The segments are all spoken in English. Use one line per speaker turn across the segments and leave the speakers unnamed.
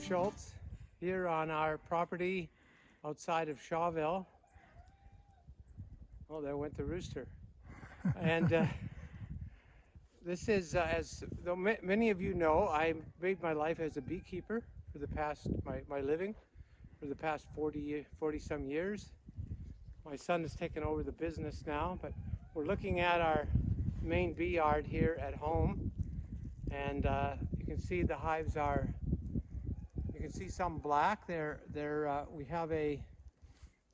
Schultz here on our property outside of Shawville. Oh, there went the rooster. And this is, as though many of you know, I made my life as a beekeeper for the past, my living for the past 40 some years. My son has taken over the business now, but we're looking at our main bee yard here at home, and you can see the hives are, you can see some black. We have a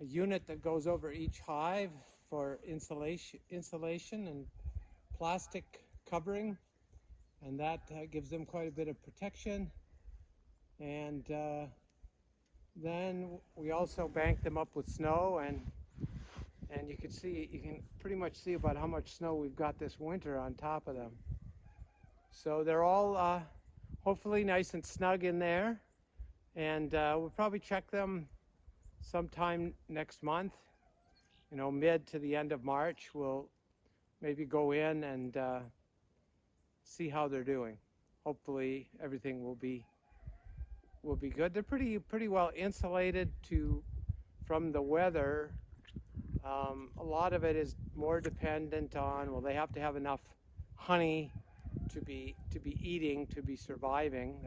unit that goes over each hive for insulation and plastic covering, and that gives them quite a bit of protection. And then we also bank them up with snow, and you can pretty much see about how much snow we've got this winter on top of them. So they're all hopefully nice and snug in there, and we'll probably check them sometime next month, you know, mid to the end of March. We'll maybe go in and see how they're doing. Hopefully everything will be good. They're pretty well insulated from the weather. A lot of it is more dependent on, well, they have to have enough honey to be eating, to be surviving.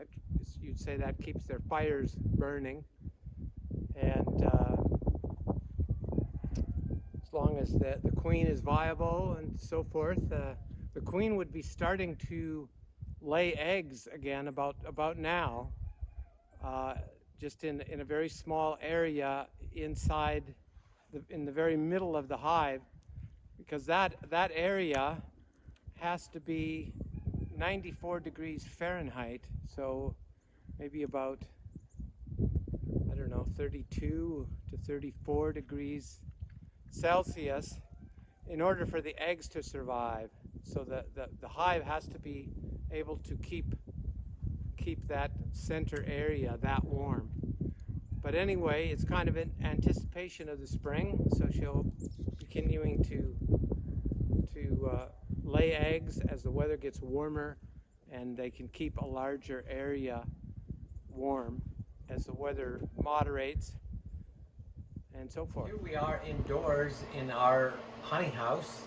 You'd say that keeps their fires burning. And as long as the queen is viable and so forth, the queen would be starting to lay eggs again about now, just in a very small area inside, in the very middle of the hive, because that area has to be 94 degrees Fahrenheit, so maybe about, I don't know, 32 to 34 degrees Celsius in order for the eggs to survive. So the hive has to be able to keep that center area that warm. But anyway, it's kind of in anticipation of the spring, so she'll be continuing to lay eggs as the weather gets warmer, and they can keep a larger area warm as the weather moderates and so forth. Here we are indoors in our honey house,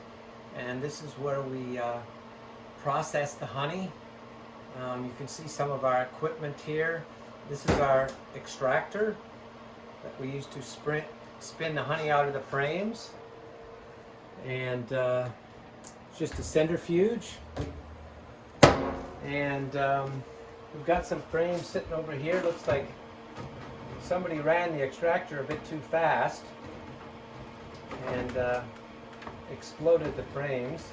and this is where we process the honey. You can see some of our equipment here. This is our extractor that we use to spin the honey out of the frames, and it's just a centrifuge. And we've got some frames sitting over here. Looks like somebody ran the extractor a bit too fast and exploded the frames.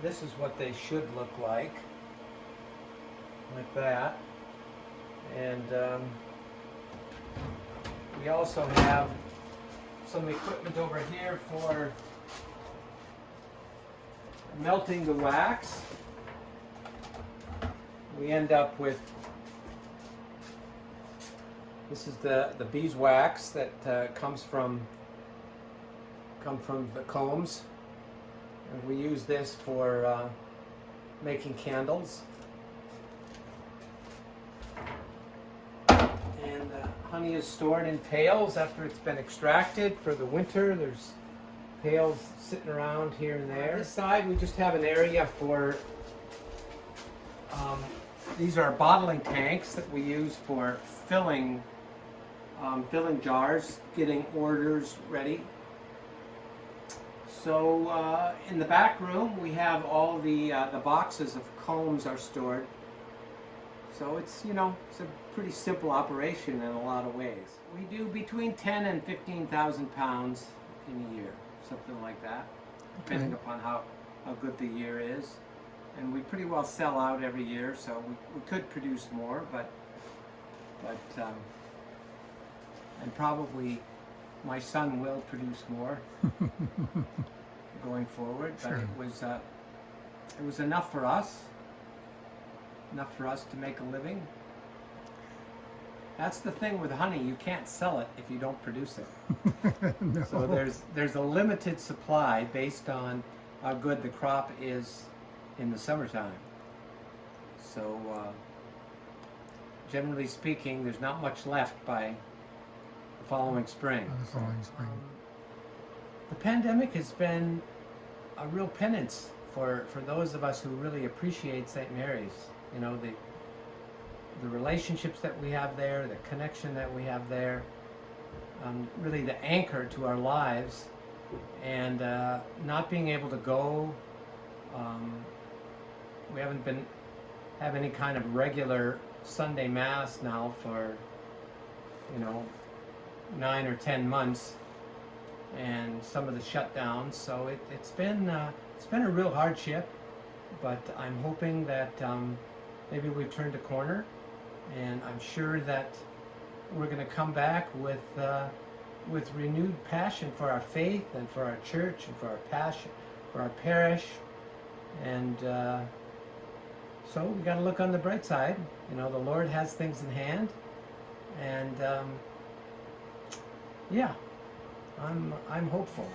This is what they should look like that. And we also have some equipment over here for melting the wax. We end up with, this is the beeswax that comes from the combs, and we use this for making candles. And honey is stored in pails after it's been extracted for the winter. There's pails sitting around here and there. On this side, we just have an area for, these are bottling tanks that we use for filling jars, getting orders ready. So in the back room, we have all the boxes of combs are stored. So it's, you know, it's a pretty simple operation in a lot of ways. We do between 10 and 15,000 pounds in a year, something like that, depending upon how good the year is. And we pretty well sell out every year, so we could produce more, but and probably my son will produce more going forward. But sure. It was enough for us to make a living. That's the thing with honey, you can't sell it if you don't produce it. No. So there's a limited supply based on how good the crop is in the summertime. So generally speaking, there's not much left by the following spring.
The following spring.
The pandemic has been a real penance for those of us who really appreciate St. Mary's. You know, the relationships that we have there, the connection that we have there, really the anchor to our lives, and not being able to go. We haven't have any kind of regular Sunday Mass now for 9 or 10 months, and some of the shutdowns. So it's been a real hardship, but I'm hoping that maybe we've turned a corner, and I'm sure that we're going to come back with renewed passion for our faith and for our church and for our passion for our parish, and so we got to look on the bright side. You know, the Lord has things in hand, and yeah, I'm hopeful.